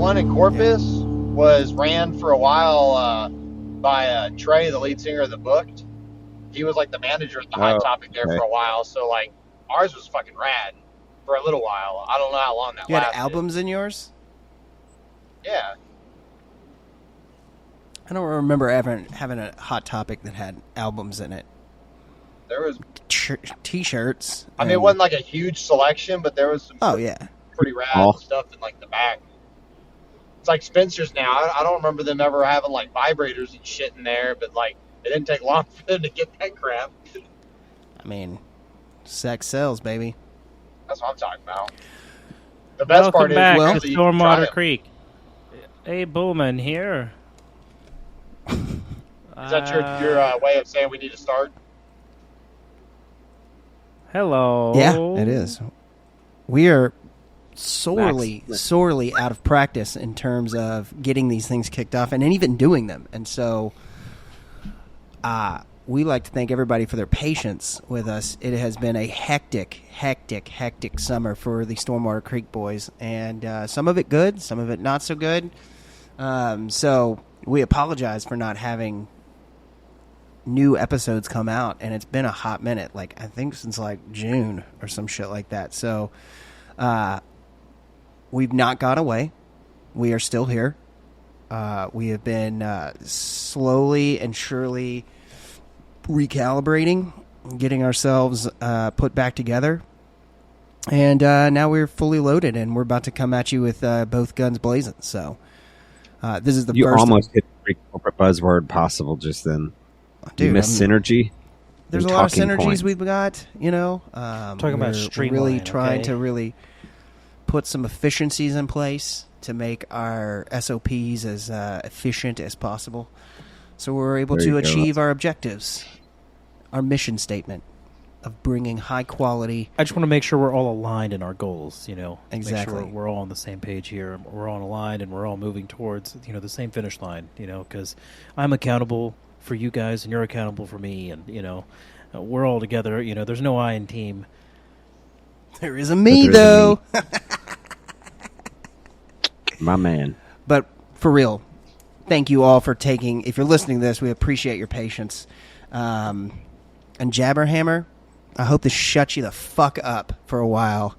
one in Corpus was ran for a while by Trey, the lead singer of The Booked. He was like the manager at the High Topic there for a while. So like ours was fucking rad for a little while. I don't know how long that You had lasted. albums in yours? Yeah. I don't remember ever having a Hot Topic that had albums in it. There was T-shirts. I mean, it wasn't like a huge selection, but there was some pretty rad stuff in like the back. It's like Spencer's now. I don't remember them ever having like vibrators and shit in there, but like it didn't take long for them to get that crap. I mean, sex sells, baby. That's what I'm talking about. The best part is back to Stormwater Creek. Abe Bullman here. Is that your way of saying we need to start? Hello. Yeah, it is. We are sorely out of practice in terms of getting these things kicked off and even doing them. And so we like to thank everybody for their patience with us. It has been a hectic summer for the Stormwater Creek boys. And some of it good, some of it not so good. So we apologize for not having new episodes come out, and it's been a hot minute, like I think since like June or some shit like that. So we've not gone away. We are still here. We have been slowly and surely recalibrating, getting ourselves put back together, and now we're fully loaded, and we're about to come at you with both guns blazing. So this is the you first almost hit every corporate buzzword possible just then. Dude, you missed synergy. There's a lot of synergies we've got, you know. Talking about streamline, really trying to really put some efficiencies in place to make our SOPs as efficient as possible, so we're able to achieve our objectives, our mission statement of bringing high quality. I just want to make sure we're all aligned in our goals. You know, exactly. Make sure we're all on the same page here. We're all aligned, and we're all moving towards the same finish line. You know, because I'm accountable for you guys, and you're accountable for me, and we're all together. You know, there's no I in team. There is a me, though. My man. But for real, thank you all for taking. If you're listening to this, we appreciate your patience. And Jabberhammer, I hope this shuts you the fuck up for a while,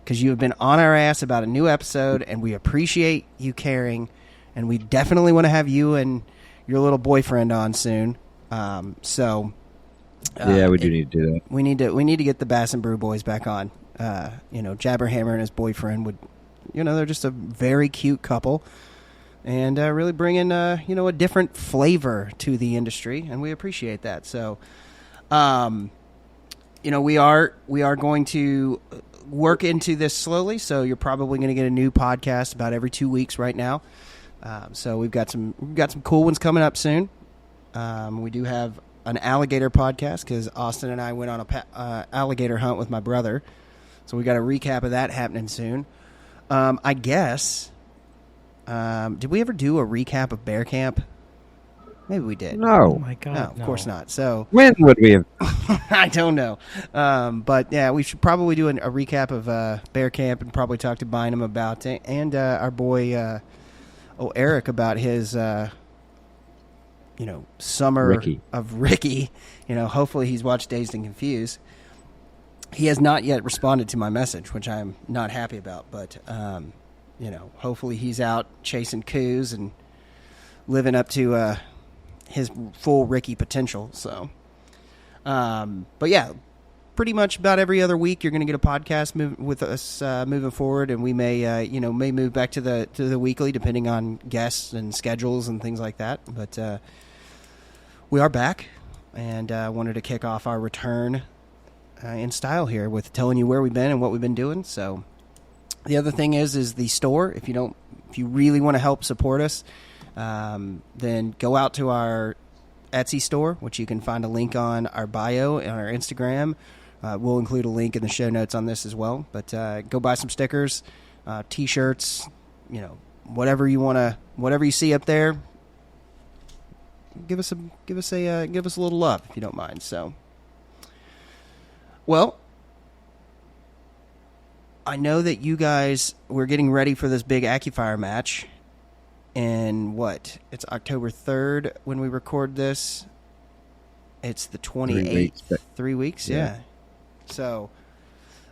because you have been on our ass about a new episode, and we appreciate you caring, and we definitely want to have you and your little boyfriend on soon. Yeah, we do need to do that. We need to get the Bass and Brew boys back on. Jabberhammer and his boyfriend would, they're just a very cute couple, and really bring in a different flavor to the industry, and we appreciate that. So, we are going to work into this slowly. So you're probably going to get a new podcast about every 2 weeks right now. So we've got some cool ones coming up soon. We do have an alligator podcast because Austin and I went on a alligator hunt with my brother. So we got a recap of that happening soon. I guess. Did we ever do a recap of Bear Camp? Maybe we did. No. Oh my God. No, of course not. So when would we have? I don't know. But yeah, we should probably do a recap of Bear Camp and probably talk to Bynum about it, and our boy Eric about his summer Ricky. of Ricky. Hopefully he's watched Dazed and Confused. He has not yet responded to my message, which I'm not happy about, but hopefully he's out chasing coos and living up to his full Ricky potential. So, but yeah, pretty much about every other week you're going to get a podcast with us moving forward, and we may may move back to the weekly depending on guests and schedules and things like that. But we are back, and wanted to kick off our return in style here with telling you where we've been and what we've been doing. So the other thing is the store. If you really want to help support us, then go out to our Etsy store, which you can find a link on our bio and our Instagram. We'll include a link in the show notes on this as well. But go buy some stickers, T-shirts, whatever you see up there. Give us a little love if you don't mind. So, well, I know that you guys were getting ready for this big AccuFire match. And it's October 3rd when we record this. It's the 28th. 3 weeks, yeah. So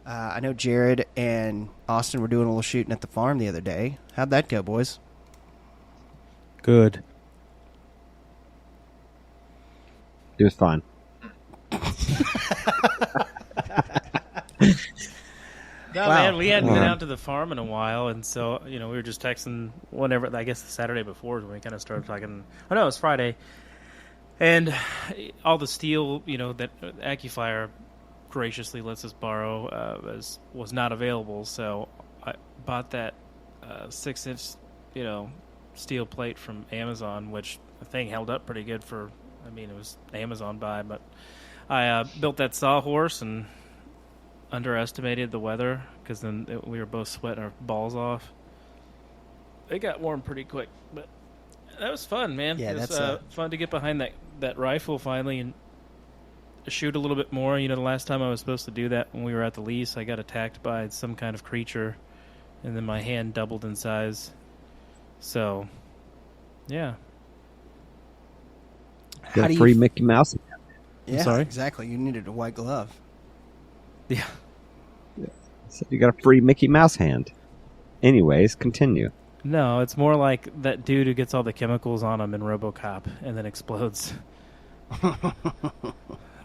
I know Jared and Austin were doing a little shooting at the farm the other day. How'd that go, boys? Good. It was fun. No, man, we hadn't been out to the farm in a while, and so, we were just texting whenever, I guess the Saturday before when we kind of started talking. Oh, no, it was Friday. And all the steel, that AccuFire graciously lets us borrow was not available, so I bought that 6-inch, steel plate from Amazon, which the thing held up pretty good for, it was Amazon buy, but I built that sawhorse and underestimated the weather because then we were both sweating our balls off. It got warm pretty quick, but that was fun, man. Yeah, it was fun to get behind that rifle finally and shoot a little bit more. The last time I was supposed to do that when we were at the lease, I got attacked by some kind of creature, and then my hand doubled in size. So, yeah. Got a free Mickey Mouse. Yeah, sorry? Exactly. You needed a white glove. Yeah. So you got a free Mickey Mouse hand. Anyways, continue. No, it's more like that dude who gets all the chemicals on him in RoboCop and then explodes.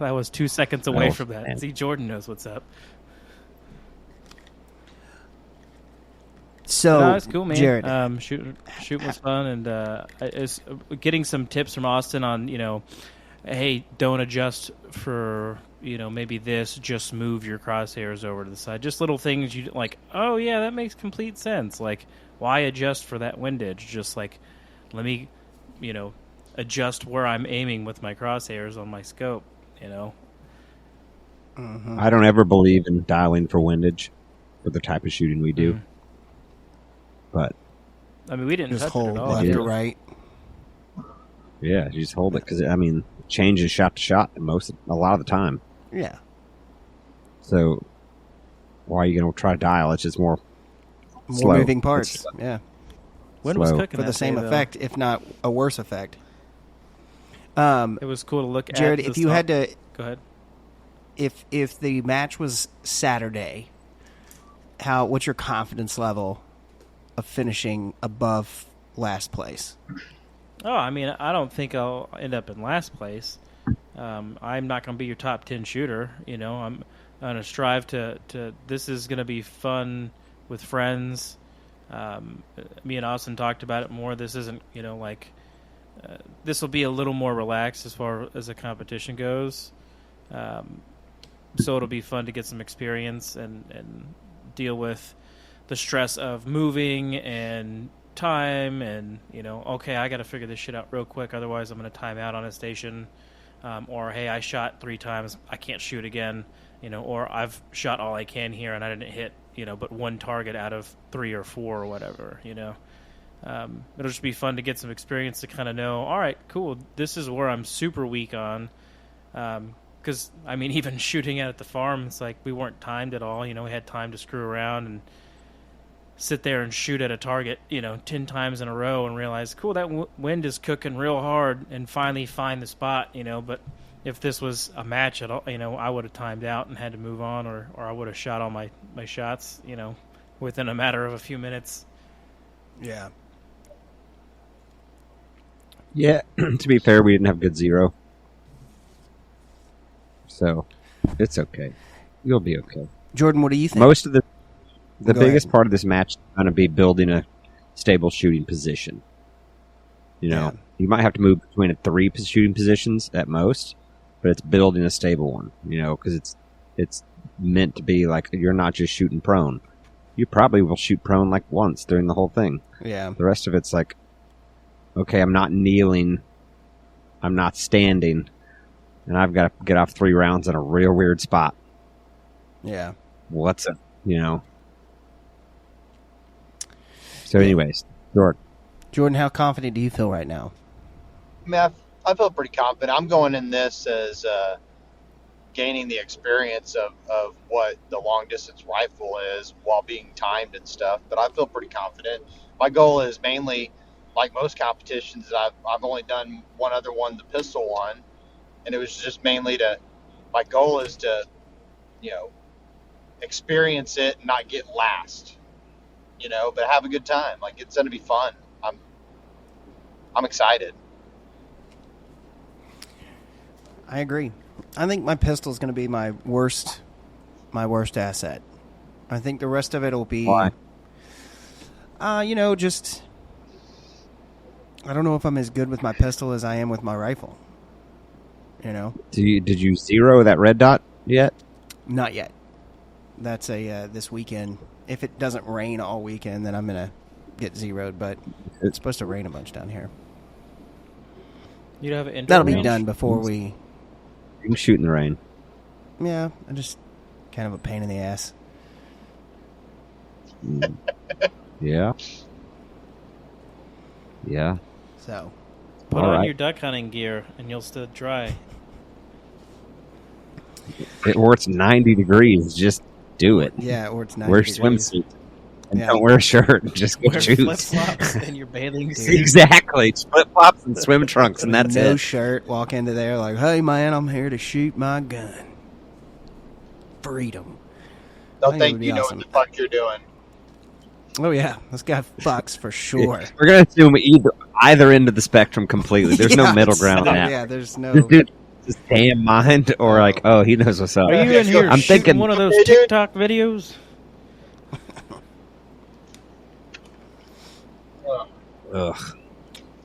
I was 2 seconds away from that. Man. See, Jordan knows what's up. So, no, it's cool, man. Jared. Shooting was fun, and it's getting some tips from Austin on, hey, don't adjust for, maybe this, just move your crosshairs over to the side. Just little things you like, oh, yeah, that makes complete sense. Like, why adjust for that windage? Just like, let me, adjust where I'm aiming with my crosshairs on my scope, Mm-hmm. I don't ever believe in dialing for windage for the type of shooting we do. Mm-hmm. But we didn't just touch hold it at all. left or right. yeah, you just hold it because it changes shot to shot a lot of the time. Yeah. So why are you going to try to dial? It's just more slow. Moving parts. Yeah. Wind was slow. cooking For the that same day, though. effect, if not a worse effect. It was cool to look at. Jared, if you had to, go ahead. if the match was Saturday, what's your confidence level of finishing above last place? Oh, I don't think I'll end up in last place. I'm not going to be your top 10 shooter. I'm going to strive to. This is going to be fun with friends. Me and Austin talked about it more. This isn't, this will be a little more relaxed as far as the competition goes. So it'll be fun to get some experience and deal with the stress of moving and time and, okay, I got to figure this shit out real quick. Otherwise, I'm going to time out on a station. Or, hey, I shot 3 times. I can't shoot again. Or I've shot all I can here and I didn't hit, but one target out of 3 or 4 or whatever, It'll just be fun to get some experience to kind of know, all right, cool, this is where I'm super weak on. Because, even shooting at the farm, it's like we weren't timed at all. We had time to screw around and sit there and shoot at a target, 10 times in a row and realize, cool, that wind is cooking real hard and finally find the spot, But if this was a match at all, I would have timed out and had to move on or I would have shot all my shots, within a matter of a few minutes. Yeah. Yeah, to be fair, we didn't have good zero. So, it's okay. You'll be okay. Jordan, what do you think? Most of the Go biggest ahead. part of this match is going to be building a stable shooting position. Yeah. You might have to move between 3 shooting positions at most, but it's building a stable one, because it's meant to be like you're not just shooting prone. You probably will shoot prone like once during the whole thing. Yeah. The rest of it's like, okay, I'm not kneeling, I'm not standing, and I've got to get off 3 rounds in a real weird spot. Yeah. What's it? So, anyways, Jordan, how confident do you feel right now? I feel pretty confident. I'm going in this as gaining the experience of what the long distance rifle is while being timed and stuff. But I feel pretty confident. My goal is mainly, like most competitions, I've only done one other one, the pistol one, and it was just mainly my goal is to, you know, experience it and not get last, you know, but have a good time. Like, it's going to be fun. I'm excited. I agree. I think my pistol is going to be my worst asset. I think the rest of it will be. Why? You know, just I don't know if I'm as good with my pistol as I am with my rifle. You know. Did you zero that red dot yet? Not yet. That's a this weekend. If it doesn't rain all weekend, then I'm gonna get zeroed. But it's supposed to rain a bunch down here. You'd have an indoor That'll be range? done before we. You can shoot in the rain. Yeah, I'm just kind of a pain in the ass. Yeah. Yeah. So. Put All on right. your duck hunting gear, and you'll still dry. Or it's 90 degrees. Just do it. Yeah, or it's 90 Wear degrees. swimsuit. And Yeah. don't wear a shirt. And just go Wear shoot. flip-flops and your bathing suit. Exactly. Flip flops and swim trunks, and that's no it. shirt. Walk into there like, hey man, I'm here to shoot my gun. Freedom. They'll I think it think would be you know awesome. what the fuck you're doing. Oh yeah, this guy fucks for sure. We're gonna assume either end of the spectrum completely. There's no Yeah, middle it's- ground now. Yeah, there's no. This dude just stay in mind, or like, oh, he knows what's up. Are you in here I'm shooting thinking- one of those Hey, dude. TikTok videos? Ugh.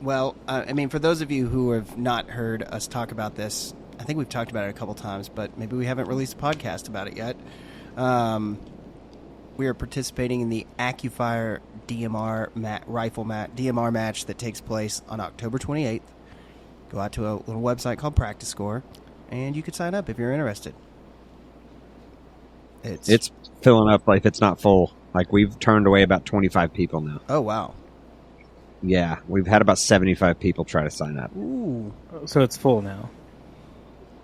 Well, I mean, for those of you who have not heard us talk about this, I think we've talked about it a couple times, but maybe we haven't released a podcast about it yet. We are participating in the AccuFire DMR DMR match that takes place on October 28th. Go out to a little website called Practice Score, and you could sign up if you're interested. It's filling up like it's not full. Like we've turned away about 25 people now. Oh wow. Yeah, we've had about 75 people try to sign up. Ooh. So it's full now.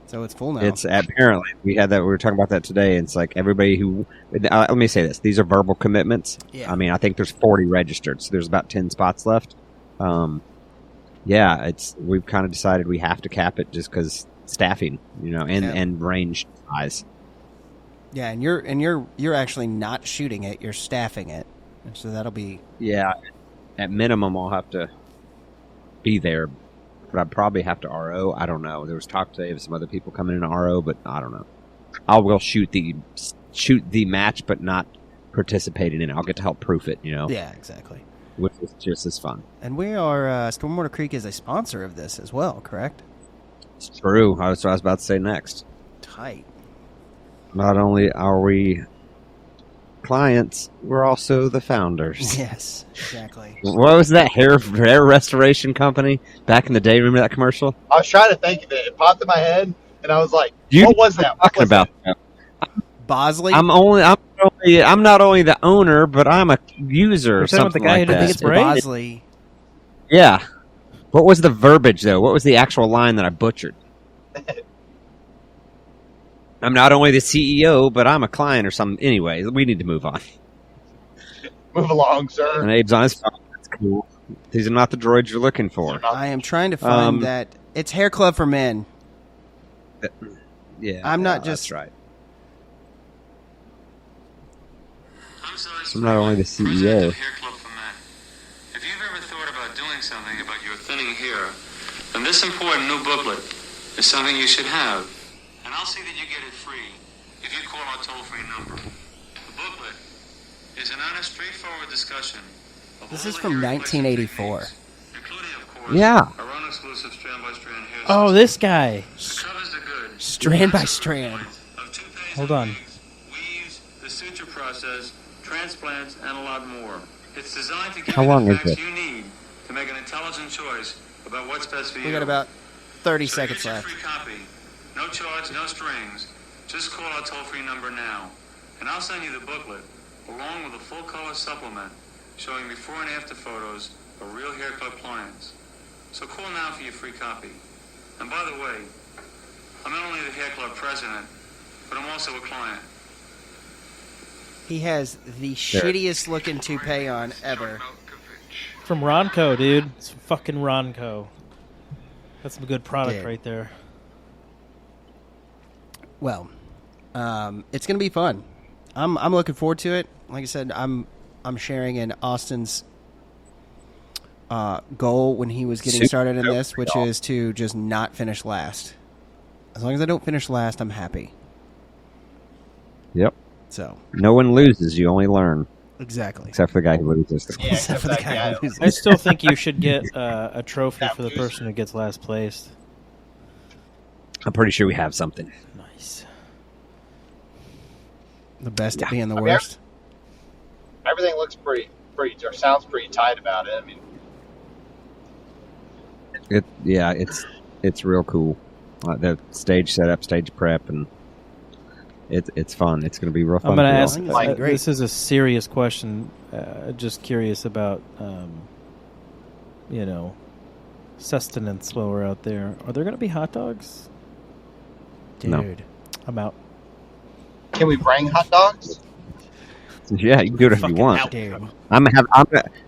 So it's full now. It's apparently we were talking about that today. It's like everybody who. Let me say this: these are verbal commitments. Yeah. I mean, I think there's 40 registered, so there's about 10 spots left. Yeah, we've kind of decided we have to cap it just because staffing, you know, and range size. Yeah, and you're actually not shooting it; you're staffing it, and so that'll be. Yeah, at minimum, I'll have to be there, but I'd probably have to RO. I don't know. There was talk today of some other people coming in RO, but I don't know. I will shoot the match, but not participating in it. I'll get to help proof it, you know. Yeah, exactly. Which is just as fun. And we are Stormwater Creek is a sponsor of this as well, correct? It's true. That's what I was about to say next. Tight. Not only are we clients, we're also the founders. Yes, exactly. What was that hair restoration company back in the day? Remember that commercial? I was trying to think of it. It popped in my head, and I was like, You what was that? What Talking was about that? that. Bosley. I'm not only the owner, but I'm a user or You're talking about the something guy like who did I think that. it's spray? Bosley. Yeah. What was the verbiage though? What was the actual line that I butchered? I'm not only the CEO, but I'm a client or something. Anyway, we need to move on. Move along, sir. And Abe's on his phone. That's cool. These are not the droids you're looking for. I am trying to find that. It's Hair Club for Men. Yeah, I'm not that's just- right. I'm not only the CEO. Hair Club for Men. If you've ever thought about doing something about your thinning hair, then this important new booklet is something you should have. And I'll see that you get it free if you call our toll-free number. The booklet is an honest, straightforward discussion of This all is the from hair replacement 1984. techniques, including, of course, Yeah. our own exclusive strand-by-strand hair Oh, system. this guy. The covers the good. Strand by strand. Of toupees Hold and on. wigs, weaves, the suture process, transplants, and a lot more. It's designed to give How you long the is facts it? you need to make an intelligent choice about what's best for you. We got about 30 So seconds here's your left. free copy. No charge, no strings. Just call our toll-free number now, and I'll send you the booklet along with a full-color supplement showing before and after photos of real hair club clients. So call now for your free copy. And by the way, I'm not only the hair club president, but I'm also a client. He has the shittiest looking toupee on ever. From Ronco, dude. It's fucking Ronco. That's some good product Dude. right there. Well, it's gonna be fun. I'm looking forward to it. Like I said, I'm sharing in Austin's goal when he was getting started in this, which is to just not finish last. As long as I don't finish last, I'm happy. Yep. So No one loses. You only learn. exactly. Except for the guy who loses. Yeah, Except for the that guy guy. who loses. I still think you should get a trophy That for the loser. person who gets last placed. I'm pretty sure we have something. Nice. The best at Yeah. being the I mean, worst. Everything looks pretty, or sounds pretty tight about it. I mean, It's real cool. The stage setup, stage prep, and it's fun. It's going to be real fun. I'm going to for y'all. ask. I think it's gonna be great. This is a serious question. Just curious about, sustenance while we're out there. Are there going to be hot dogs? Dude. No. I'm out. can we bring hot dogs? Yeah, you can do it if you Fucking want. out. Dude. I'm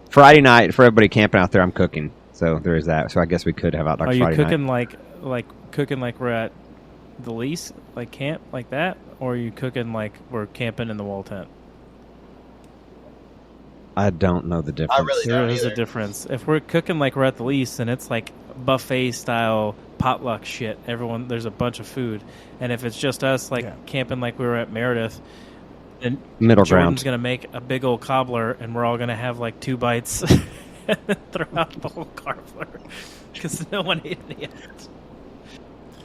Friday night for everybody camping out there. I'm cooking, so there is that. So I guess we could have hot dogs Are you Friday cooking night. like we're at the lease, like camp, like that, or are you cooking like we're camping in the wall tent? I don't know the difference. I really There don't is a either. difference. If we're cooking like we're at the lease, and it's like buffet style potluck shit. There's a bunch of food, and if it's just us like camping like we were at Meredith, then Middle Jordan's ground. gonna make a big old cobbler, and we're all gonna have like 2 bites and then throw out the whole cobbler because no one ate it yet.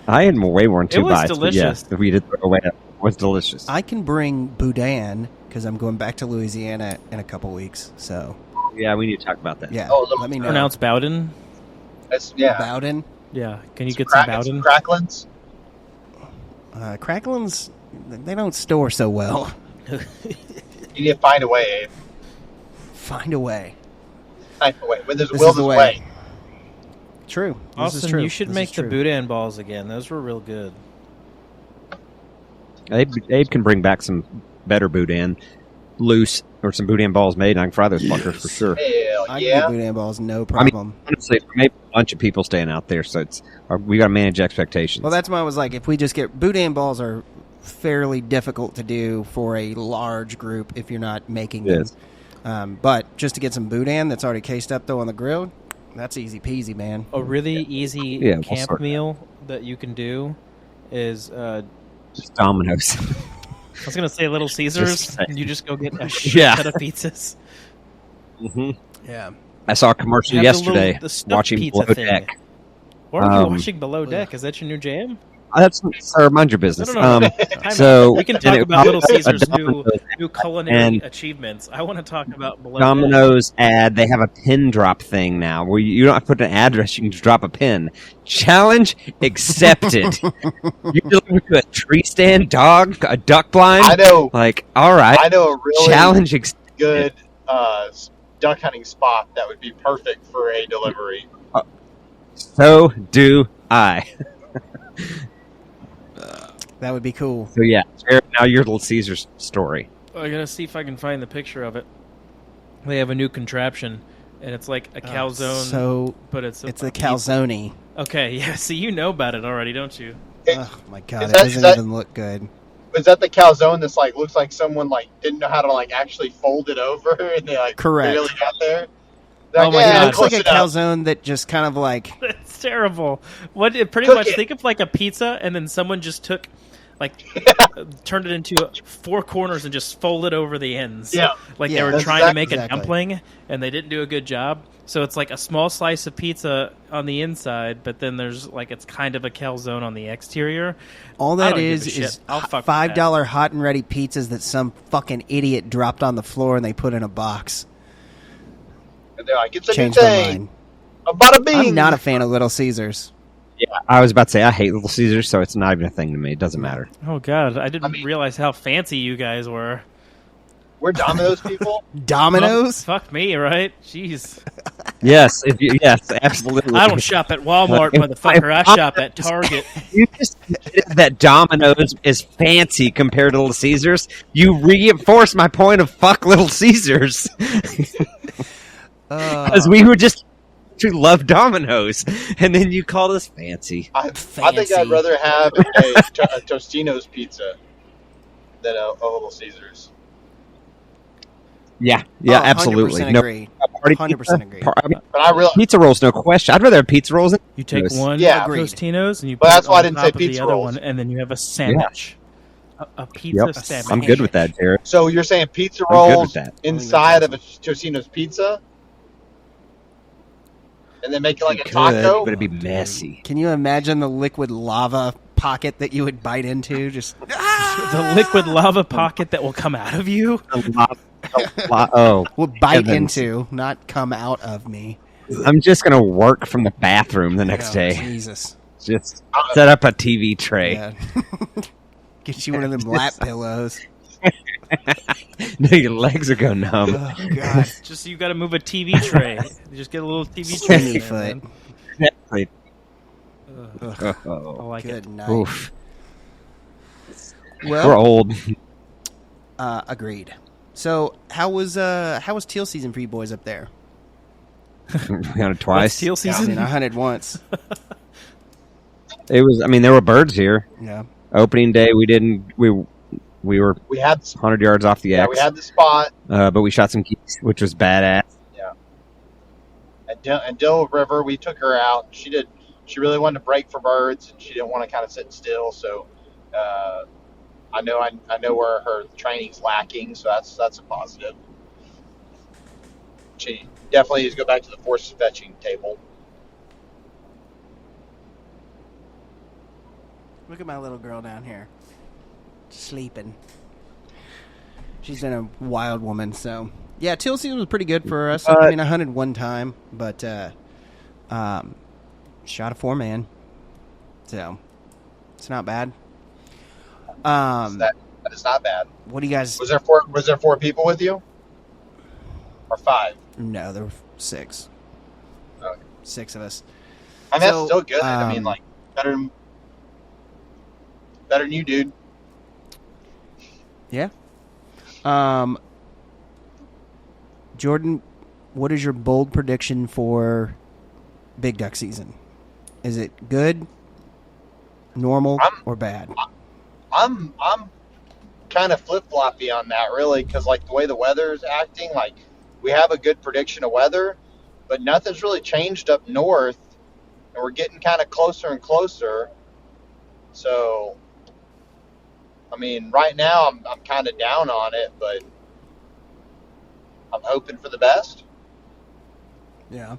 I had way more than 2 It was bites. But delicious. yeah, if we did throw away, it was delicious. I can bring boudin because I'm going back to Louisiana in a couple weeks. So Yeah, we need to talk about that. yeah, Oh, let me know. Pronounce Bowden. That's, yeah. Bowden, Yeah, can you get some Bowden? Cracklins. Cracklins, they don't store so well. You need to find a way, Abe. Find a way. Find a way. When there's This will, is the there's way. way. True. This is Austin, true. you should This make is the true. boudin balls again. Those were real good. Abe can bring back some better boudin, loose, or some boudin balls made, and I can fry those fuckers for sure. Hell I can yeah. get boudin balls, no problem. Honestly, maybe a bunch of people staying out there, so we got to manage expectations. Well, that's why I was like, if we just get boudin balls are fairly difficult to do for a large group if you're not making them. Yes. But just to get some boudin that's already cased up though on the grill, that's easy peasy, man. A really easy Yeah, we'll camp sort that. meal that you can do is Just Domino's. I was gonna say Little Caesars. saying. You just go get a shit Yeah. ton of pizzas. hmm Yeah. I saw a commercial Have yesterday the stuffed watching pizza Below thing. Deck. What are you Um, watching Below Deck? Is that your new jam? That's sir, mind your business. No. Time so out. We can and talk it about Little was a Caesars' Domino's new culinary and achievements. I want to talk about Below Domino's ad. They have a pin drop thing now where you don't have to put an address; you can just drop a pin. Challenge accepted. You deliver to a tree stand, dog, a duck blind. I know. Like, all right, I know a really challenge accepted. good duck hunting spot that would be perfect for a delivery. So do I. That would be cool. So yeah, share now your Little Caesars story. Deck. I gotta see if I can find the picture of it. They have a new contraption, and it's like a calzone, So but it's a calzone. Okay, yeah. See, you know about it already, don't you? Oh my god, Is it that- doesn't is that- even look good. Is that the calzone that's like looks like someone like didn't know how to like actually fold it over and they like Correct. barely got there? Oh my It God. looks like a close enough. calzone that just kind of like It's terrible. Pretty Cook much it. think of like a pizza, and then someone just took, like, turned it into 4 corners and just folded over the ends. Yeah. Like Yeah, they were that's trying to make exactly. a dumpling, and they didn't do a good job. So it's like a small slice of pizza on the inside, but then there's like it's kind of a calzone on the exterior. all I that don't give is a shit. is I'll fuck with $5 hot and ready pizzas that some fucking idiot dropped on the floor and they put in a box. And they're like, it's a Changed new my thing. mind. A bada bing. I'm not a fan of Little Caesars. Yeah, I was about to say I hate Little Caesars, so it's not even a thing to me. It doesn't matter. Oh god, I didn't I mean- realize how fancy you guys were. We're Domino's people. Domino's? Fuck me, right? Jeez. Yes, yes, absolutely. I don't shop at Walmart, motherfucker. I shop at Target. You just admitted that Domino's is fancy compared to Little Caesars. You reinforce my point of fuck Little Caesars. Because we were just to love Domino's, and then you called us fancy. I think I'd rather have a Tostino's pizza than a Little Caesars. Yeah, absolutely. 100% No, agree. party 100% pizza, agree. But I really, pizza rolls, no question. I'd rather have pizza rolls than You take one Yeah. Tostinos and you But put that's it why I on didn't top say of the pizza other rolls. one, and then you have a sandwich. A pizza Yep, sandwich. I'm good with that, Jared. so you're saying pizza I'm good with rolls that. inside of a Tostino's pizza, and then make it like a taco? But it'd be messy. Can you imagine the liquid lava pocket that you would bite into? Just The liquid lava pocket that will come out of you. Oh, will bite heavens. into, not come out of me. I'm just gonna work from the bathroom the next Oh, day. Jesus. Just set up a TV tray. Yeah. Get you one of them lap pillows. No, your legs are going numb. Oh God. Just you got to move a TV tray. Just get a little TV tray. Skinny in there, foot. man. Like, Ugh, I oh, like good it. night. oof. Well, We're old. agreed. So, how was teal season for you boys up there? We got it What's twice. teal I season? mean, I hunted once. It was. I mean, there were birds here. Yeah. Opening day, we didn't. We were We had 100 yards off the yeah, X. we had the spot. But we shot some geese, which was badass. And Dill River, we took her out. She really wanted to break for birds, and she didn't want to kind of sit still. So, I know where her training's lacking. So that's a positive. She definitely needs to go back to the force fetching table. Look at my little girl down here, sleeping. She's been a wild woman, so yeah. Teal season was pretty good for us. I mean, I hunted one time, but shot a 4-man, so it's not bad. That is not bad. What do you guys? Was there four people with you, or 5? No, there were 6. Okay. 6 of us. I mean, So, that's still good. I mean, like better than you, dude. Yeah. Jordan, what is your bold prediction for big duck season? Is it good, normal, or bad? I'm kind of flip floppy on that, really, because like the way the weather is acting, like we have a good prediction of weather, but nothing's really changed up north, and we're getting kind of closer and closer. So, I mean, right now I'm kind of down on it, but I'm hoping for the best. Yeah.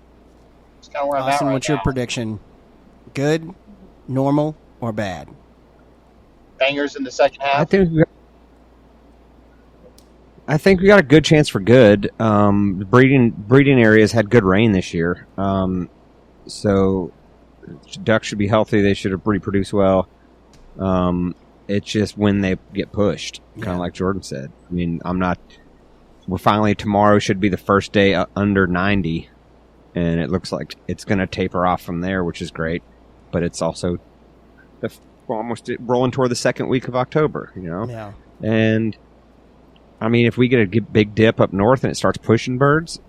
It's kind of where I'm at Austin, right what's your now. prediction? Good, normal, or bad? Bangers in the second half. I think we got a good chance for good. The breeding areas had good rain this year, so ducks should be healthy. They should reproduce well. It's just when they get pushed, kind of like Jordan said. I mean, we're finally, tomorrow should be the first day under 90, and it looks like it's going to taper off from there, which is great. But it's also we're almost rolling toward the second week of October, you know? Yeah. And, I mean, if we get a big dip up north and it starts pushing birds,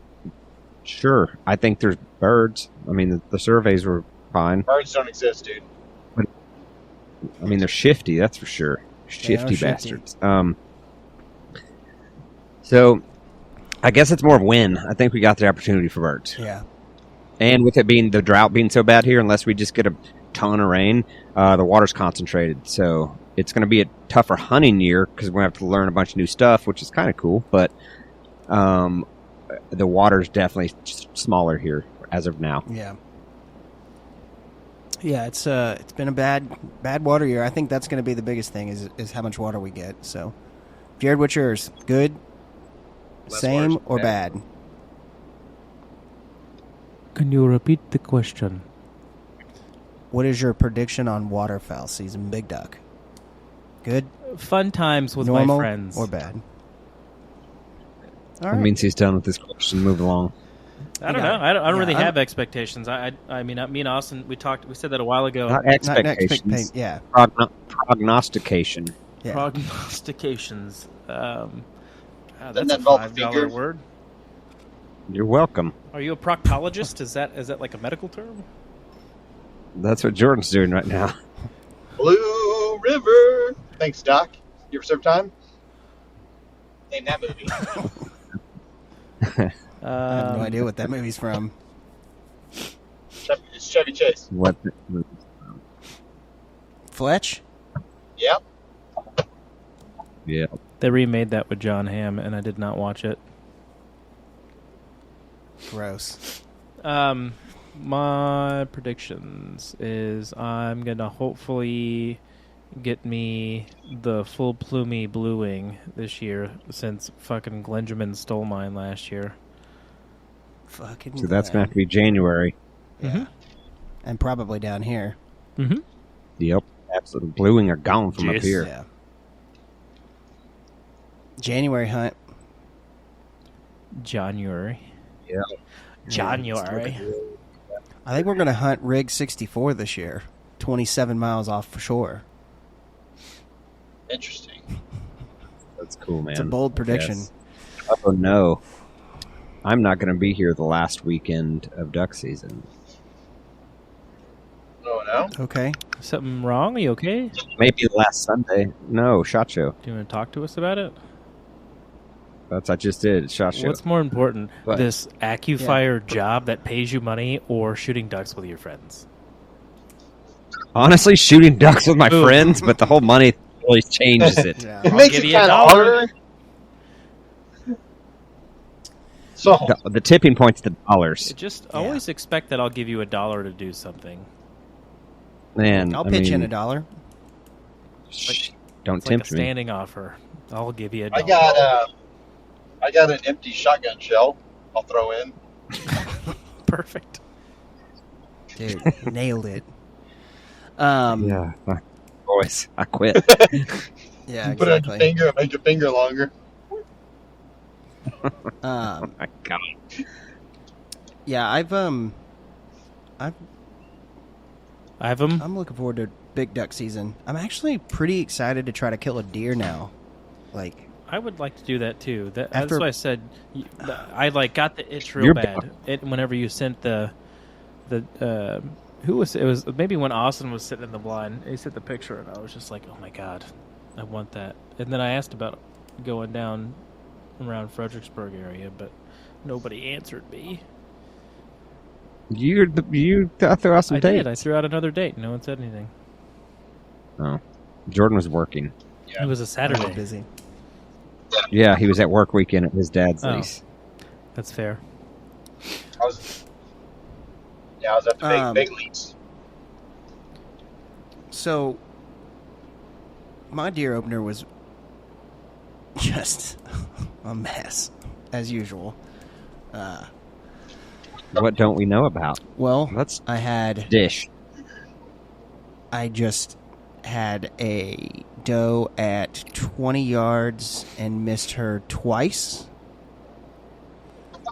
sure. I think there's birds. I mean, the surveys were fine. Birds don't exist, dude. I mean, they're shifty, that's for sure. Shifty shifty. bastards. So, I guess it's more of when. I think we got the opportunity for birds. Yeah. And with it being the drought being so bad here, unless we just get a ton of rain, the water's concentrated. So, it's going to be a tougher hunting year because we're going to have to learn a bunch of new stuff, which is kind of cool. But the water's definitely smaller here as of now. Yeah. Yeah, it's been a bad water year. I think that's going to be the biggest thing is how much water we get. So, Jared, what's yours? Good, Less same, water, or bad? Can you repeat the question? What is your prediction on waterfowl season, big duck? Good, Fun times with normal, my friends. or bad? All That right. means he's done with this question. Move along. I don't know. I don't really have expectations. I mean, me and Austin, we said that a while ago. Not expectations. Yeah. Prognostication. Yeah. Prognostications. That's Doesn't a that involve $5 fingers? word. You're welcome. Are you a proctologist? Is that like a medical term? That's what Jordan's doing right now. Blue River. Thanks, Doc. You ever serve time? Name that movie. I have no idea what that movie's from. It's Chevy Chase. What? Fletch? Yep. Yeah. They remade that with John Hamm, and I did not watch it. Gross. My predictions is I'm gonna hopefully get me the full plumey blue wing this year, since fucking Glenjamin stole mine last year. Fucking. So that's going to have to be January. Yeah. And probably down here. Mm-hmm. Yep. Absolutely. Blue wing are gone from up Yes. here. Yeah. January hunt. January. Yeah. January. I think we're going to hunt Rig 64 this year. 27 miles off shore. Interesting. That's cool, man. It's a bold prediction. Yes. Oh, no. I'm not going to be here the last weekend of duck season. Oh, no? Okay. Something wrong? Are you okay? Maybe the last Sunday. No, SHOT Show. Do you want to talk to us about it? I just did. SHOT Show. What's more important, What? this AccuFire job that pays you money, or shooting ducks with your friends? Honestly, shooting ducks with my Ooh. friends, but the whole money really changes it. Yeah. It I'll makes give it you a kind of dollar. harder. So, The tipping point's the dollars. Just always expect that I'll give you $1 to do something. Man, I'll I pitch in mean, $1. shh, don't It's like a tempt me. standing offer. I'll give you $1. I got an empty shotgun shell. I'll throw in. Perfect. Dude, nailed it. Yeah, boys, I quit. Yeah, Put it on your exactly. finger and make your finger longer. Oh my God. Yeah, I'm looking forward to big duck season. I'm actually pretty excited to try to kill a deer now. Like, I would like to do that too. That's After- why I said I got the itch real You're bad. Whenever you sent the who was it was maybe when Austin was sitting in the blind. He sent the picture and I was just like, oh my God, I want that. And then I asked about going down around Fredericksburg area, but nobody answered me. You threw out some I dates. did. I threw out another date. No one said anything. Oh, Jordan was working. It was a I'm Saturday. busy. Yeah, he was at work weekend at his dad's Oh. lease. That's fair. I was at the big leagues. So, my deer opener was just a mess, as usual. What don't we know about? Well, Let's I just had a doe at 20 yards and missed her twice.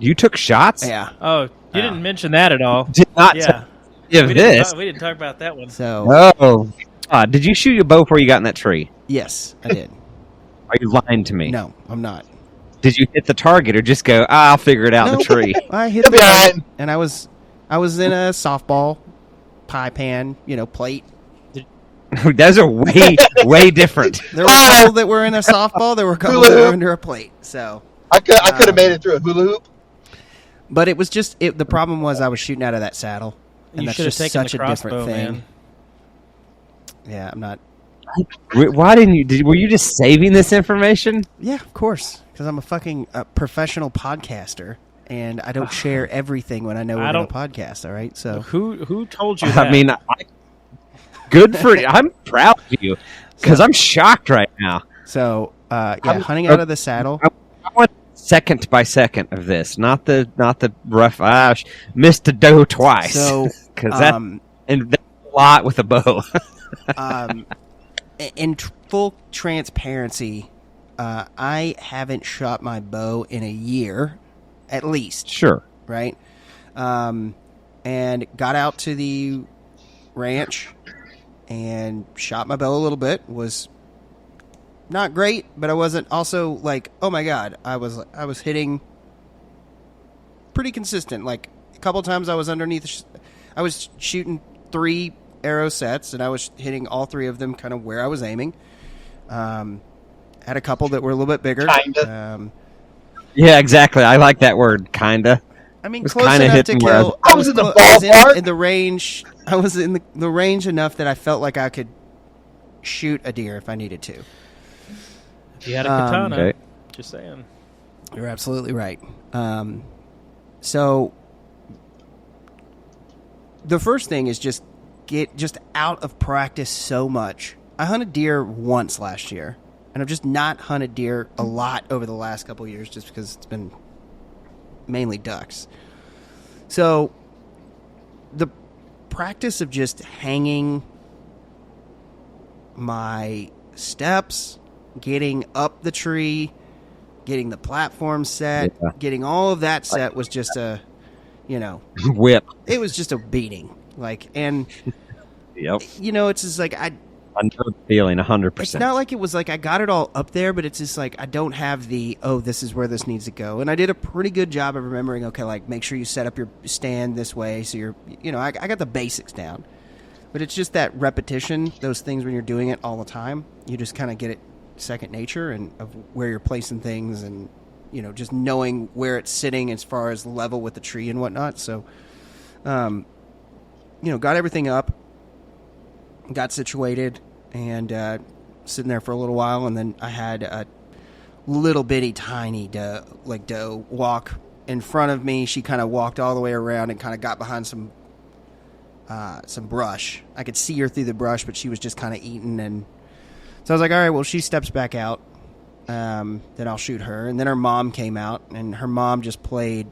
You took shots? Yeah. Oh, you didn't mention that at all. Did not Yeah. give this. We didn't talk about that one. So, Oh, did you shoot your bow before you got in that tree? yes, I did. Are you lying to me? No, I'm not. Did you hit the target or just go, I'll figure it out in No. the tree? I hit You'll the be all right. target, and I was in a softball pie pan, plate. Those are way different. There were a couple that were in a softball. There were a couple that were under a plate. So, I could have made it through a hula hoop. but it was just the problem was I was shooting out of that saddle, and You that's should have just taken such the a different crossbow, thing. man. Yeah, I'm not. Why didn't you? Were you just saving this information? Yeah, of course, because I'm a fucking professional podcaster, and I don't share everything when I know we're I going don't- to podcast. All right, so Who told you that? I mean, good for you. I'm proud of you because I'm shocked right now. hunting out of the saddle. I want second by second of this, not the rough. Missed the doe twice. So, because that's a lot with a bow. In full transparency, I haven't shot my bow in a year, at least. Sure. right? And got out to the ranch and shot my bow a little bit. Was not great, but I wasn't also like, oh my god, I was hitting pretty consistent. Like a couple times I was underneath, I was shooting 3 arrow sets, and I was hitting all 3 of them kind of where I was aiming. Had a couple that were a little bit bigger. Kinda. Yeah, exactly. I like that word, kinda. I mean, was close kinda enough to hitting where kill. I was in the I was ballpark. in the range. I was in the range enough that I felt like I could shoot a deer if I needed to. If you had a katana, Okay. just saying. You're absolutely right. So the first thing is just get just out of practice so much. I hunted deer once last year, and I've just not hunted deer a lot over the last couple of years just because it's been mainly ducks. So the practice of just hanging my steps, getting up the tree, getting the platform set, Yeah. getting all of that set was just a, Whip. it was just a beating. Like, and Yep. it's just like I I know the feeling 100%. It's not like it was like I got it all up there, but it's just like I don't have the, this is where this needs to go. And I did a pretty good job of remembering, okay, like make sure you set up your stand this way. So you're, I got the basics down. But it's just that repetition, those things when you're doing it all the time, you just kind of get it second nature and of where you're placing things and, just knowing where it's sitting as far as level with the tree and whatnot. So, got everything up, got situated, and sitting there for a little while, and then I had a little bitty tiny doe walk in front of me. She kind of walked all the way around and kind of got behind some brush. I could see her through the brush, but she was just kind of eating, and so I was like, all right, well, she steps back out, then I'll shoot her. And then her mom came out, and her mom just played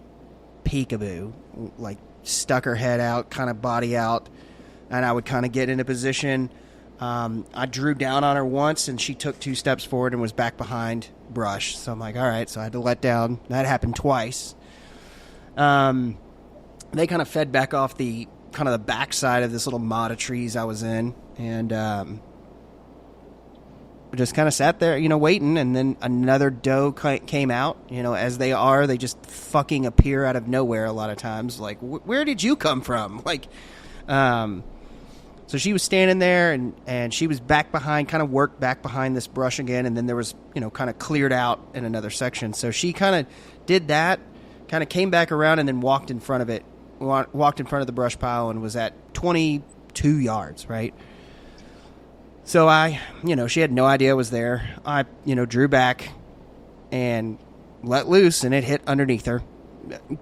peekaboo, like stuck her head out, kind of body out, and I would kind of get into position. I drew down on her once, and she took 2 steps forward and was back behind brush. So I'm like, all right. So I had to let down. That happened twice. They kind of fed back off the kind of the backside of this little motte of trees I was in, and just kind of sat there, waiting. And then another doe came out. As they are, they just fucking appear out of nowhere a lot of times. Like, where did you come from? Like, so she was standing there, and she was back behind, kind of worked back behind this brush again, and then there was, kind of cleared out in another section. So she kind of did that, kind of came back around, and then walked in front of it, walked in front of the brush pile, and was at 22 yards, right? So she had no idea I was there. I, drew back and let loose, and it hit underneath her.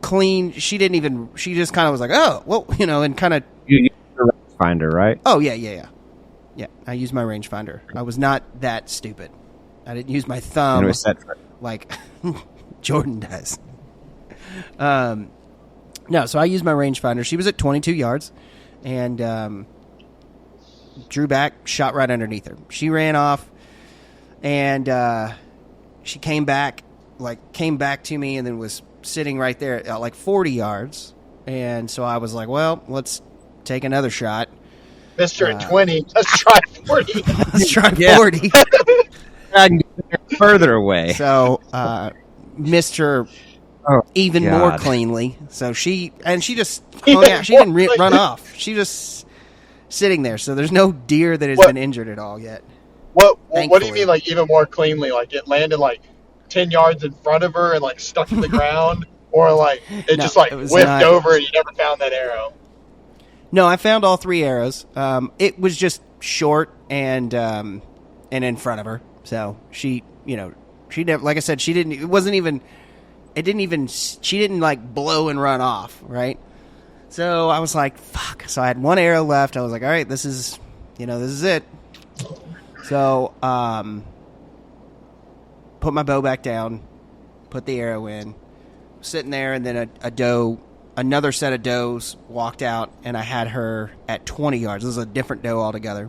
Clean. She just kind of was like, oh, well, and kind of. You finder, right? Oh, yeah. I used my rangefinder. I was not that stupid. I didn't use my thumb And it was set for like Jordan does. No, so I used my rangefinder. She was at 22 yards, and drew back, shot right underneath her. She ran off, and she came back to me, and then was sitting right there at like 40 yards. And so I was like, well, let's take another shot. Mr. 20, let's try 40. Let's try Yeah. 40. I can get further away. So missed her even God. more cleanly. So she just hung out. She didn't run off. She just sitting there. So there's no deer that has been injured at all yet. What do Thankfully. you mean, like, even more cleanly? Like, it landed, like, 10 yards in front of her and, like, stuck to the ground? Or, like, it No, just, like, it was whipped not. over and you never found that arrow? No, I found all 3 arrows. It was just short and in front of her. So she never, like I said, she didn't like blow and run off, right? So I was like, fuck. So I had 1 arrow left. I was like, all right, this is it. So, put my bow back down, put the arrow in, sitting there, and then another set of does walked out, and I had her at 20 yards. This is a different doe altogether.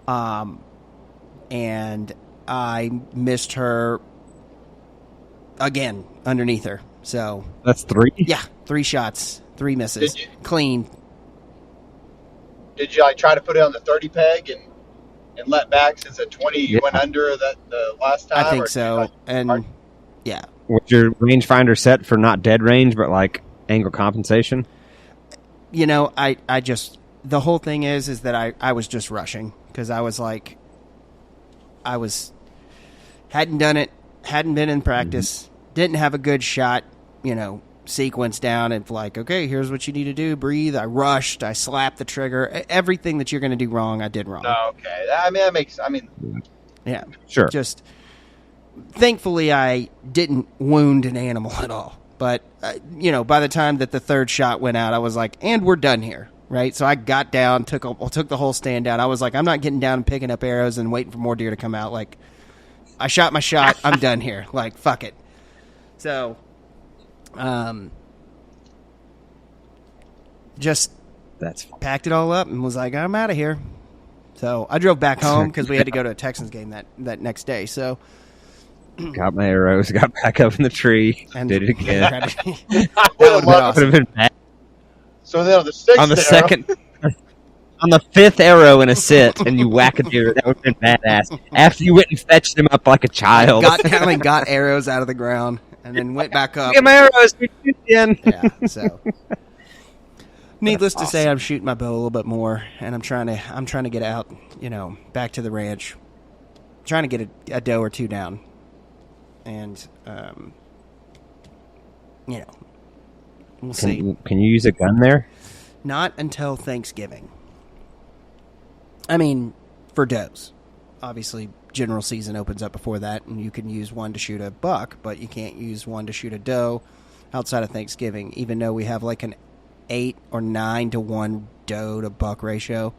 And I missed her again underneath her. So that's 3. yeah, 3 shots, 3 misses, clean. Did you like try to put it on the 30 peg and let back since at 20 you went under that the last time? I think so. And yeah. Was your rangefinder set for not dead range, but like angle compensation? You know, I just, the whole thing is that I was just rushing because I was like, hadn't done it, hadn't been in practice, didn't have a good shot, you know, sequence down and like, okay, here's what you need to do, breathe. I rushed, I slapped the trigger, everything that you're going to do wrong, I did wrong. Okay. I mean, that makes, yeah, sure. Just, thankfully I didn't wound an animal at all. But, you know, by the time that the 3rd shot went out, I was like, and we're done here, right? So I got down, took the whole stand down. I was like, I'm not getting down and picking up arrows and waiting for more deer to come out. Like, I shot my shot. I'm done here. Like, fuck it. So, just packed it all up and was like, I'm out of here. So I drove back home because we had to go to a Texans game that next day. So got my arrows, got back up in the tree, and did it again. that would have been bad. So then on the 6th on the second, on the 5th arrow in a sit, and you whack a deer, that would have been badass. After you went and fetched him up like a child, got arrows out of the ground, and then went back up. Get my arrows again. Yeah. So, needless to say, I'm shooting my bow a little bit more, and I'm trying to get out, you know, back to the ranch, trying to get a doe or 2 down, and you know, we'll see. Can you use a gun there? Not until Thanksgiving. I mean, for does. Obviously, general season opens up before that, and you can use one to shoot a buck, but you can't use one to shoot a doe outside of Thanksgiving, even though we have like an 8 or 9 to 1 doe to buck ratio.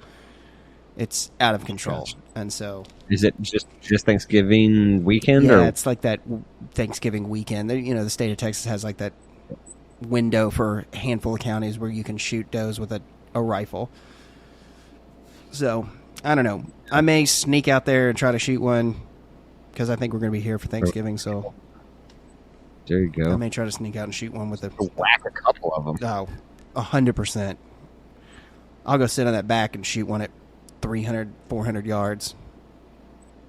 It's out of control. Gotcha. And so... Is it just Thanksgiving weekend? Yeah, or? it's like that Thanksgiving weekend. You know, the state of Texas has like that window for a handful of counties where you can shoot does with a rifle. So, I don't know. I may sneak out there and try to shoot one because I think we're going to be here for Thanksgiving. So, there you go. I may try to sneak out and shoot one with a whack a couple of them. Oh, 100%. I'll go sit on that back and shoot one at 300, 400 yards.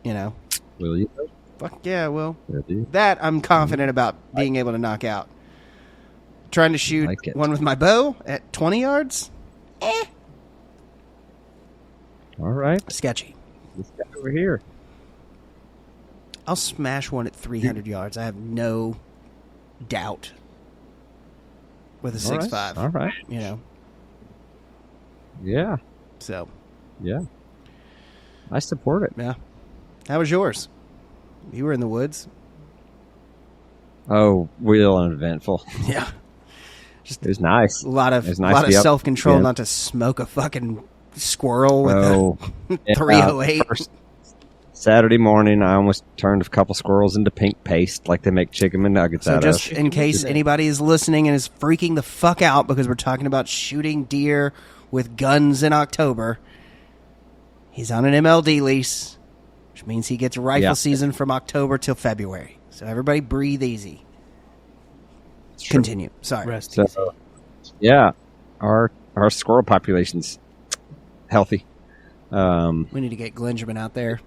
You know. Will you? Fuck yeah, I will. You? That I'm confident about being able to knock out. Trying to shoot one with my bow at 20 yards? All right. Sketchy. This guy over here. I'll smash one at 300 yards. I have no doubt. With a 6.5. All right. You know. Yeah. So. Yeah. I support it. Yeah. How was yours? You were in the woods. Oh, real uneventful. Yeah. It was nice. A lot of self-control not to smoke a fucking squirrel with a 308. Saturday morning, I almost turned a couple squirrels into pink paste like they make chicken McNuggets out of. So just in case anybody is listening and is freaking the fuck out because we're talking about shooting deer with guns in October, he's on an MLD lease, which means he gets rifle season from October till February. So everybody breathe easy. Continue. Sorry. Rest easy. Yeah, our squirrel population's healthy. We need to get Glenjamin out there.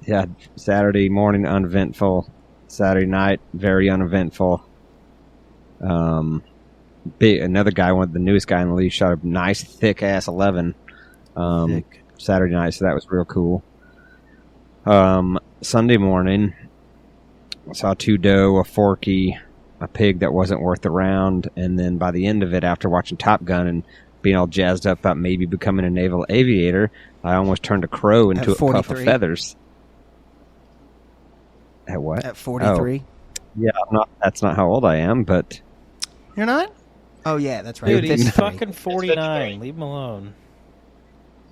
Yeah, Saturday morning uneventful. Saturday night very uneventful. Another guy, one of the newest guy in the league, shot a nice thick ass 11. Saturday night, so that was real cool. Sunday morning, I saw 2 doe, a forky, a pig that wasn't worth the round, and then by the end of it, after watching Top Gun and being all jazzed up about maybe becoming a naval aviator, I almost turned a crow into a puff of feathers. At what? At 43? Oh. Yeah, that's not how old I am, but... You're not? Oh, yeah, that's right. Dude, he's fucking 49. Leave him alone.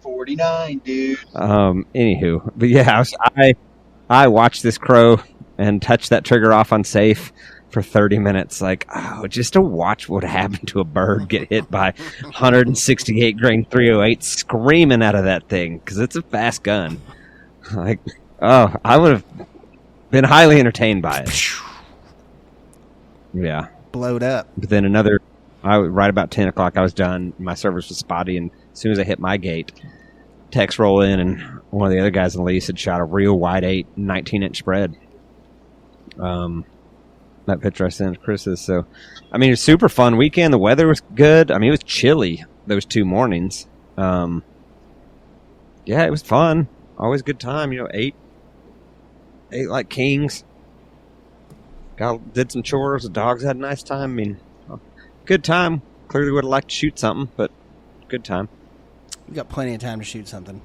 49, dude. Anywho, but yeah, I watched this crow and touched that trigger off on safe for 30 minutes. Like, just to watch what happened to a bird get hit by 168 grain 308 screaming out of that thing because it's a fast gun. Like, I would have. been highly entertained by it. Yeah. Blowed up. But then right about 10 o'clock, I was done. My service was spotty, and as soon as I hit my gate, text roll in, and one of the other guys in the lease had shot a real wide 19-inch spread. That picture I sent Chris is so. I mean, it was a super fun weekend. The weather was good. I mean, it was chilly those 2 mornings. Yeah, it was fun. Always a good time. Ate like kings. Did some chores. The dogs had a nice time. I mean, good time. Clearly would have liked to shoot something, but good time. You got plenty of time to shoot something.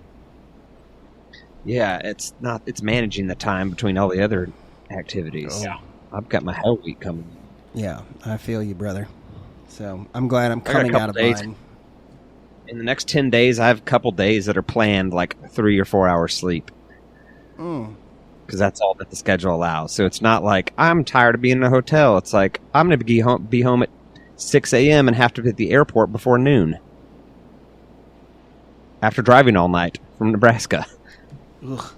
Yeah, it's managing the time between all the other activities. Oh. Yeah. I've got my hell week coming. Yeah, I feel you, brother. So I'm glad I'm coming out of mine. In the next 10 days, I have a couple days that are planned, like 3 or 4 hours sleep. Because that's all that the schedule allows. So it's not like I'm tired of being in a hotel. It's like I'm going to be home at 6 a.m. and have to be at the airport before noon. After driving all night from Nebraska. Ugh.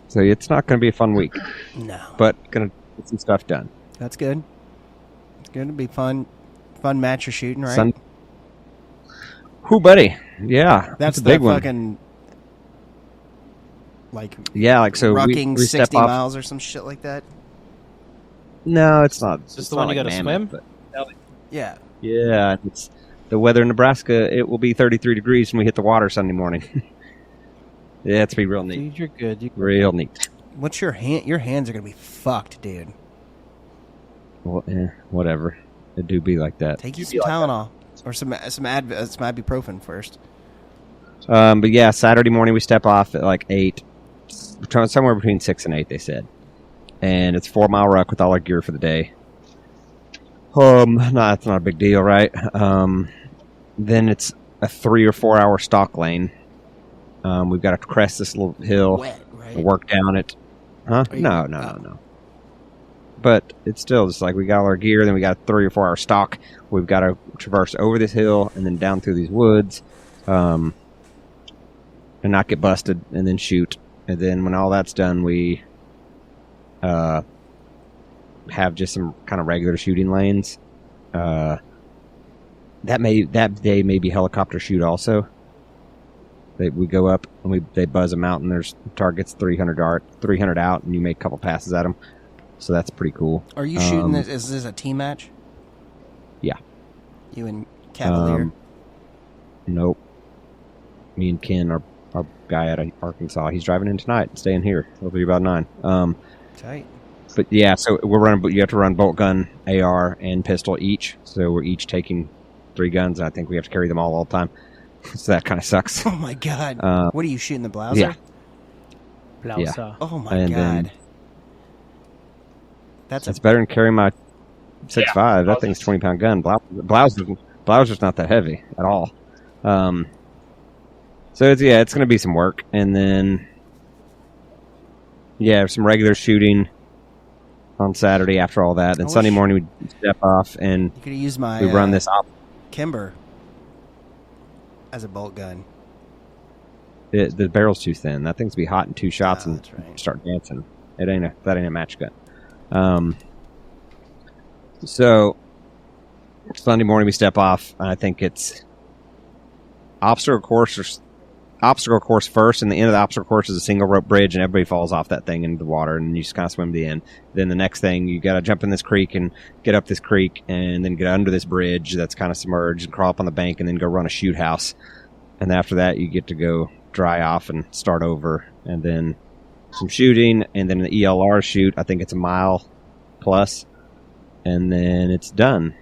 So it's not going to be a fun week. No. But going to get some stuff done. That's good. It's going to be fun match you're shooting, right? Who, buddy? Yeah. That's a big the one. Fucking, like, yeah, like so rucking we 60 step miles or some shit like that? No, it's not. Is this the one you got to swim? But, Yeah. yeah, it's the weather in Nebraska. It will be 33 degrees when we hit the water Sunday morning. Yeah, it's be real neat. Dude, you're good. Real neat. What's your hand? Your hands are gonna be fucked, dude. Well, whatever. It do be like that. Take you some Tylenol or some ibuprofen first. But yeah, Saturday morning we step off at like 8, somewhere between 6 and 8. They said, and it's 4 mile ruck with all our gear for the day. No, it's not a big deal, right? Then it's a 3 or 4 hour stalk lane. We've got to crest this little hill, Wet, right? work down it. Huh? No. But it's still just like we got all our gear, then we got a 3 or 4 hour stalk. We've got to traverse over this hill and then down through these woods, and not get busted, and then shoot. And then when all that's done, we have just some kind of regular shooting lanes. That day may be helicopter shoot also. We go up and they buzz them out, and there's targets 300 out, and you make a couple passes at them. So that's pretty cool. Are you shooting this? Is this a team match? Yeah. You and Cavalier? Nope. Me and Ken, our guy out of Arkansas, he's driving in tonight and staying here. It'll be about 9. Tight. But yeah, so we're running. You have to run bolt gun, AR, and pistol each. So we're each taking 3 guns. And I think we have to carry them all the time. So that kind of sucks. Oh my god! What are you shooting, the Blauser? Yeah. Blauser. Oh my And god! then- That's It's better than carrying my 6.5. That thing's 20-pound gun. Blauser's not that heavy at all. So it's going to be some work, and then some regular shooting on Saturday after all that. Then Sunday morning we step off and you could use my we run this op. Kimber as a bolt gun. The barrel's too thin. That thing's be hot in 2 shots and that's right. start dancing. That ain't a match gun. So Sunday morning we step off. And I think it's obstacle course first, and the end of the obstacle course is a single rope bridge, and everybody falls off that thing into the water, and you just kind of swim to the end. Then the next thing, you got to jump in this creek and get up this creek, and then get under this bridge that's kind of submerged, and crawl up on the bank, and then go run a shoot house. And after that, you get to go dry off and start over, and then some shooting, and then an ELR shoot. I think it's a mile plus, and then it's done.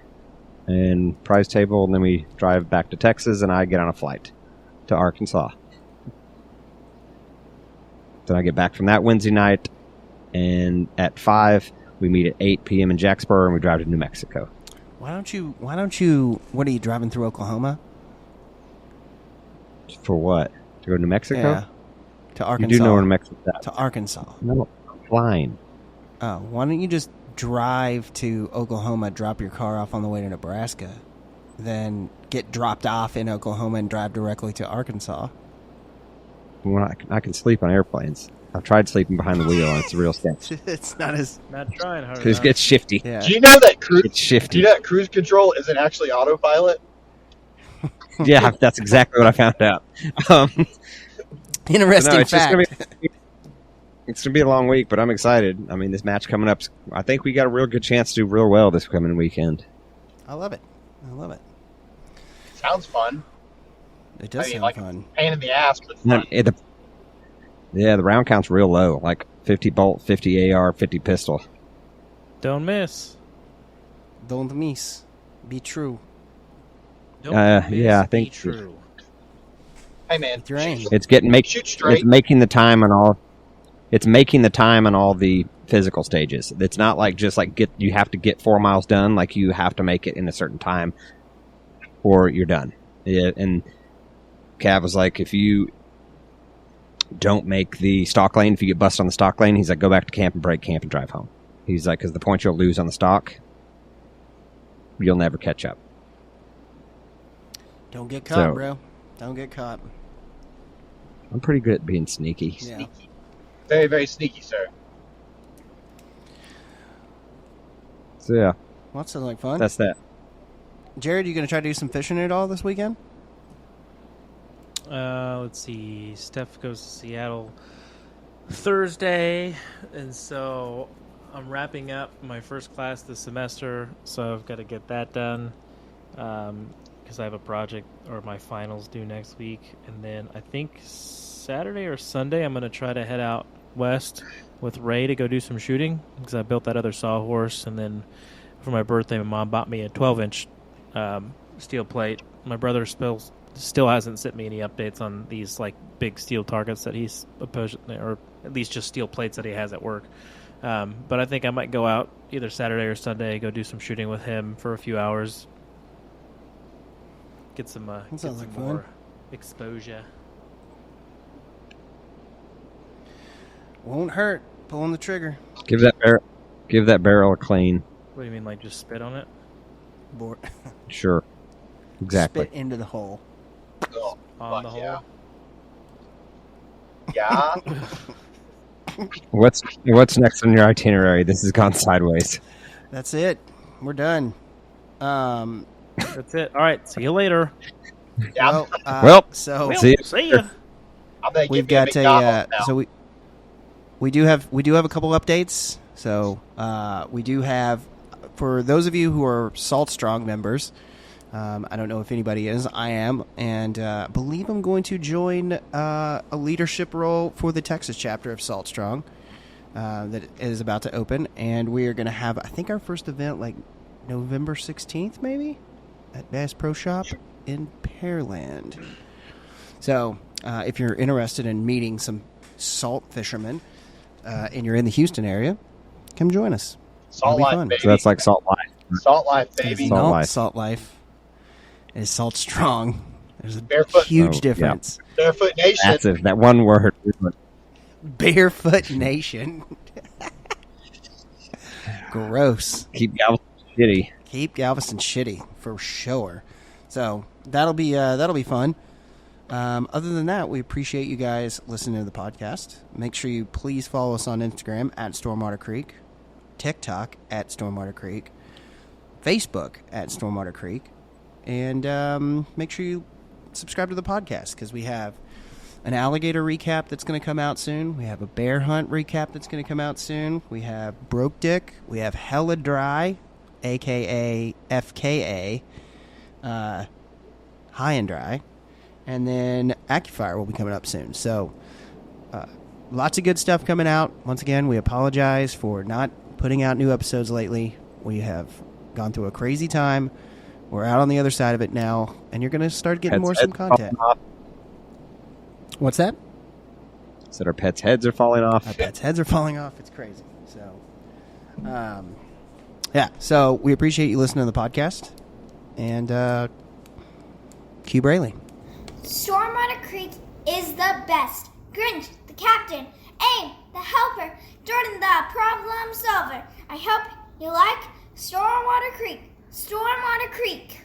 And prize table, and then we drive back to Texas, and I get on a flight to Arkansas. Then I get back from that Wednesday night, and at 5 we meet at 8 p.m. in Jacksboro, and we drive to New Mexico. Why don't you? What are you driving through Oklahoma? For what? To go to New Mexico? Yeah. To Arkansas. You do know where New Mexico is. To Arkansas. No, I'm flying. Oh, why don't you just drive to Oklahoma, drop your car off on the way to Nebraska, then get dropped off in Oklahoma and drive directly to Arkansas? Well, I can sleep on airplanes. I've tried sleeping behind the wheel, and it's a real sketch. It's not as Not trying hard It enough. gets shifty. yeah. Do you know that It's shifty. cruise control isn't actually autopilot? Yeah, that's exactly what I found out. Interesting No, it's just fact. it's gonna be a long week, but I'm excited. I mean, this match coming up, I think we got a real good chance to do real well this coming weekend. I love it. I love it. Sounds fun. It does I mean, sound like- fun. Pain in the ass, but No, fun. the round count's real low, like 50 bolt, 50 AR, 50 pistol. Don't miss. Don't miss. Be true. Don't yeah, I miss, think- be true. Hey man, With your aim. It's shoot straight. It's making the time on all. It's making the time on all the physical stages. It's not like just like you have to get 4 miles done. Like you have to make it in a certain time, or you're done. Yeah, and Cav was like, if you don't make the stock lane, if you get busted on the stock lane, he's like, go back to camp and break camp and drive home. He's like, because the points you'll lose on the stock, you'll never catch up. Don't get caught, So- bro. Don't get caught. I'm pretty good at being sneaky. Yeah. Very, very sneaky, sir. So yeah, Well, that sounds like fun. that's that. Jared, you going to try to do some fishing at all this weekend? Let's see. Steph goes to Seattle Thursday, and so I'm wrapping up my first class this semester, so I've got to get that done because I have a project or my finals due next week, and then I think Saturday or Sunday I'm going to try to head out west with Ray to go do some shooting because I built that other sawhorse, and then for my birthday my mom bought me a 12-inch steel plate. My brother still hasn't sent me any updates on these like big steel targets that he's opposed, or at least just steel plates that he has at work. But I think I might go out either Saturday or Sunday, go do some shooting with him for a few hours, get some, get sounds some like more fun. exposure. Won't hurt. Pulling the trigger. Give that barrel a clean. What do you mean, like just spit on it? Board. Sure. Exactly. Spit into the hole. Oh, On the fuck hole? yeah. What's next on your itinerary? This has gone sideways. That's it. We're done. That's it. All right. See you later. Yeah. Well, so See ya. See ya. I'm gonna we've give me got McDonald's now. so we do have a couple updates. So we do have, for those of you who are Salt Strong members, I don't know if anybody is. I am, and I believe I'm going to join a leadership role for the Texas chapter of Salt Strong that is about to open, and we are going to have, I think, our first event like November 16th, maybe, at Bass Pro Shop in Pearland. So if you're interested in meeting some salt fishermen and you're in the Houston area, come join us. Salt It'll be life, fun. baby. So that's like Salt Life. Salt life, It's baby. Salt not Life. Salt Life. It is Salt Strong. There's a Barefoot. huge Oh, yeah. difference. Barefoot Nation. Massive. That one word. Barefoot Nation. Gross. Keep Galveston shitty. Keep Galveston shitty for sure. So that'll be fun. Other than that, we appreciate you guys listening to the podcast. Make sure you please follow us on Instagram at Stormwater Creek, TikTok at Stormwater Creek, Facebook at Stormwater Creek, and make sure you subscribe to the podcast because we have an alligator recap that's going to come out soon. We have a bear hunt recap that's going to come out soon. We have Broke Dick. We have Hella Dry, a.k.a. FKA, High and Dry. And then AccuFire will be coming up soon. So lots of good stuff coming out. Once again, we apologize for not putting out new episodes lately. We have gone through a crazy time. We're out on the other side of it now, and you're going to start getting more some content. What's that? Said our pets' heads are falling off. Our pets' heads are falling off. It's crazy. So, yeah. So we appreciate you listening to the podcast. And Q Brayley. Stormwater Creek is the best. Grinch, the captain. Aim, the helper. Jordan, the problem solver. I hope you like Stormwater Creek. Stormwater Creek.